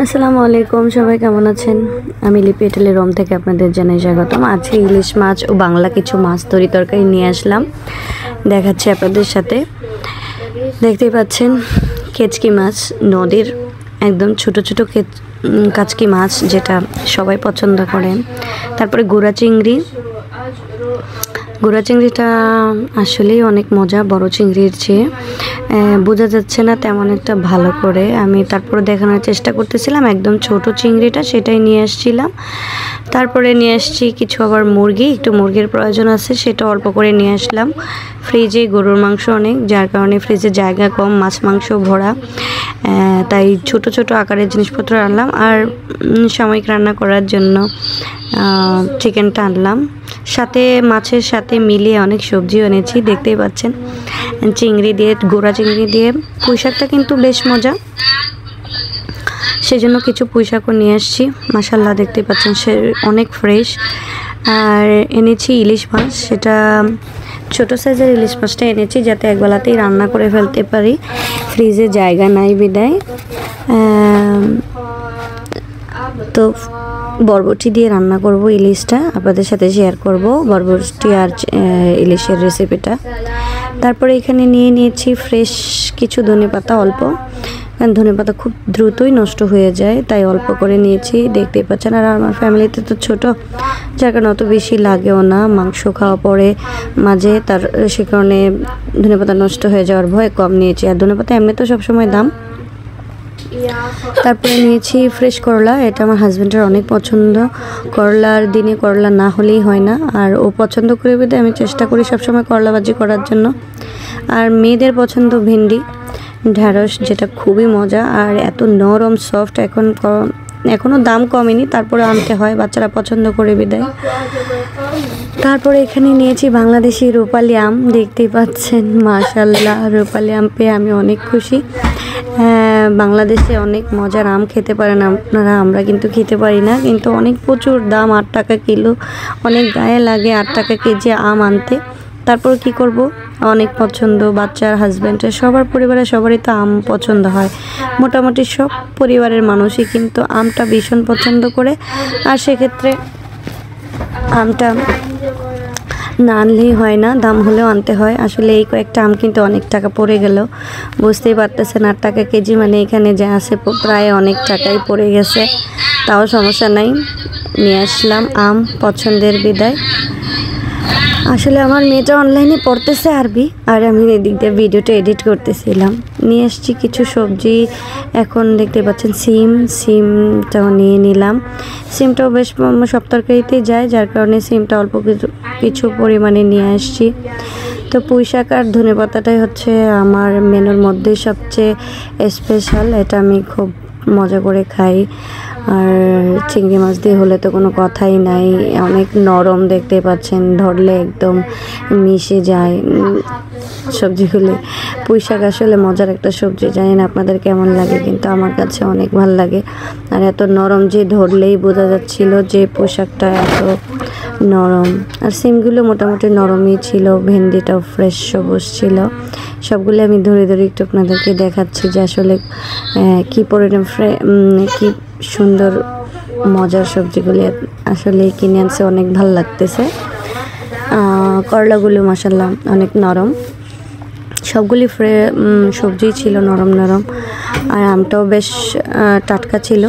আসসালামু আলাইকুম, সবাই কেমন আছেন? আমি লিপি হোটেলের রুম থেকে আপনাদের জানাই স্বাগতম। আজকে ইলিশ মাছ ও বাংলা কিছু মাছ তরকারি নিয়ে আসলাম, দেখাচ্ছি আপনাদের সাথে। দেখতেই পাচ্ছেন কেচকি মাছ, নদীর একদম ছোট ছোট কাচকি মাছ, যেটা সবাই পছন্দ করেন। তারপরে গুড়া চিংড়িটা আসলেই অনেক মজা, বড় চিংড়ির চেয়ে। বোঝা যাচ্ছে না তেমন একটা ভালো করে, আমি তারপরে দেখানোর চেষ্টা করতেছিলাম। একদম ছোট চিংড়িটা সেটাই নিয়ে আসছিলাম। তারপরে নিয়ে আসছি কিছু আবার একটু মুরগির প্রয়োজন আছে, সেটা অল্প করে নিয়ে আসলাম। ফ্রিজে গরুর মাংস অনেক, যার কারণে ফ্রিজে জায়গা কম, মাছ মাংস ভরা, তাই ছোট ছোট আকারের জিনিসপত্র আনলাম। আর সাময়িক রান্না করার জন্য চিকেনটা আনলাম, সাথে মাছের সাথে মিলিয়ে অনেক সবজিও এনেছি। দেখতেই পাচ্ছেন চিংড়ি দিয়ে, গোড়া চিংড়ি দিয়ে পুঁই শাকটা কিন্তু বেশ মজা, সেজন্য কিছু পুঁই শাকও নিয়ে আসছি। মাশাআল্লাহ দেখতেই পাচ্ছেন সে অনেক ফ্রেশ। আর এনেছি ইলিশ মাছ, সেটা ছোট সাইজের ইলিশ মাছটা এনেছি যাতে একবেলাতেই রান্না করে ফেলতে পারি, ফ্রিজে জায়গা নাই বিদায়। তো বরবটি দিয়ে রান্না করব ইলিশটা, আপনাদের সাথে শেয়ার করব বরবটি আর ইলিশের রেসিপিটা। তারপরে এখানে নিয়ে নিয়েছি ফ্রেশ কিছু ধনেপাতা, অল্প, কারণ ধনেপাতা খুব দ্রুতই নষ্ট হয়ে যায়, তাই অল্প করে নিয়েছি। দেখতেই পাচ্ছেন। আর আমার ফ্যামিলিতে তো ছোট, যার কারণে অত বেশি লাগেও না, মাংস খাওয়া পরে মাঝে, সে কারণে ধনেপাতা নষ্ট হয়ে যাওয়ার ভয় কম নিয়েছি। আর ধনেপাতা এমনি তো সবসময় দাম। তারপরে নিয়েছি ফ্রেশ করলা, এটা আমার হাজব্যান্ডের অনেক পছন্দ। করলার দিনে করলা না হলেই হয় না, আর ও পছন্দ করে বেঁধে আমি চেষ্টা করি সবসময় করলা ভাজি করার জন্য। আর মেয়েদের পছন্দ ভেন্ডি, ঢ্যাঁড়স, যেটা খুবই মজা আর এত নরম সফট। এখনও দাম কমেনি, তারপরে আনতে হয়, বাচ্চারা পছন্দ করে বিদায়। তারপরে এখানে নিয়েছি বাংলাদেশি রূপালি আম, দেখতেই পাচ্ছেন মাশাআল্লাহ, রূপালি আম পেয়ে আমি অনেক খুশি। বাংলাদেশে অনেক মজার আম খেতে পারেন আপনারা, আমরা কিন্তু খেতে পারি না, কিন্তু অনেক প্রচুর দাম, 8 টাকা কিলো, অনেক গায়ে লাগে 8 টাকা কেজি আম আনতে। তারপর কি করব, অনেক পছন্দ বাচ্চার, হাজব্যান্ডের, সবার পরিবারের সবারই তো আম পছন্দ হয়, মোটামুটি সব পরিবারের মানুষই কিন্তু আমটা ভীষণ পছন্দ করে। আর সেক্ষেত্রে আমটা না আনলেই হয় না, দাম হলেও আনতে হয়। আসলে এই কয়েকটা আম কিন্তু অনেক টাকা পড়ে গেল, বুঝতেই পারতেছেন, 8 টাকা কেজি, মানে এখানে যা আছে প্রায় অনেক টাকাই পড়ে গেছে। তাও সমস্যা নাই, নিয়ে আসলাম আম, পছন্দের বিদায়। আসলে আমার মেয়েটা অনলাইনে পড়তেছে আরবি, আর আমি এদিক দিয়ে ভিডিওটা এডিট করতেছিলাম। নিয়ে এসছি কিছু সবজি, এখন দেখতে পাচ্ছেন সিমটাও নিয়ে নিলাম। সিমটাও বেশ সব তরকারিতেই যায়, যার কারণে সিমটা অল্প কিছু পরিমাণে নিয়ে আসছি। তো পুঁই শাক আর ধনেপাতাটাই হচ্ছে আমার মেনুর মধ্যে সবচেয়ে স্পেশাল, এটা আমি খুব মজা করে খাই। আর চিংড়ি মাছ দিয়ে হলে তো কোনো কথাই নাই, অনেক নরম, দেখতে পাচ্ছেন, ধরলে একদম মিশে যায় সবজিগুলি। পুঁই শাক আসলে মজার একটা সবজি, জানি না আপনাদের কেমন লাগে, কিন্তু আমার কাছে অনেক ভালো লাগে। আর এত নরম যে ধরলেই বোঝা যাচ্ছিল যে পুঁই শাকটা এত নরম। আর সিমগুলো মোটামুটি নরমই ছিল, ভেন্ডিটাও ফ্রেশ সবুজ ছিল। সবগুলো আমি ধরে ধরে একটু আপনাদেরকে দেখাচ্ছি যে আসলে কী কি সুন্দর মজার সবজিগুলি, আসলে কিনে আনছে, অনেক ভালো লাগতেছে। করলাগুলো মাশাআল্লাহ অনেক নরম, সবগুলি সবজি ছিল নরম নরম, আর আমটাও বেশ টাটকা ছিল।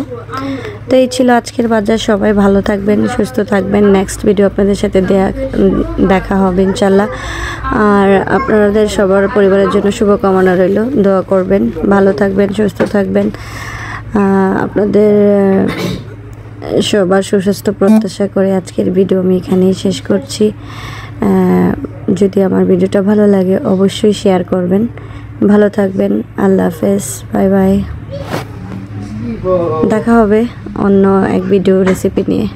তো এই ছিল আজকের বাজার। সবাই ভালো থাকবেন, সুস্থ থাকবেন। নেক্সট ভিডিও আপনাদের সাথে দেখা হবে ইনশাল্লাহ। আর আপনাদের সবার পরিবারের জন্য শুভকামনা রইল, দোয়া করবেন, ভালো থাকবেন, সুস্থ থাকবেন। আপনাদের সবার সুস্বাস্থ্য প্রত্যাশা করে আজকের ভিডিও আমি এখানেই শেষ করছি। যদি আমার ভিডিওটা ভালো লাগে অবশ্যই শেয়ার করবেন। ভালো থাকবেন, আল্লাহ হাফেজ, বাই বাই। দেখা হবে অন্য এক ভিডিও রেসিপি নিয়ে।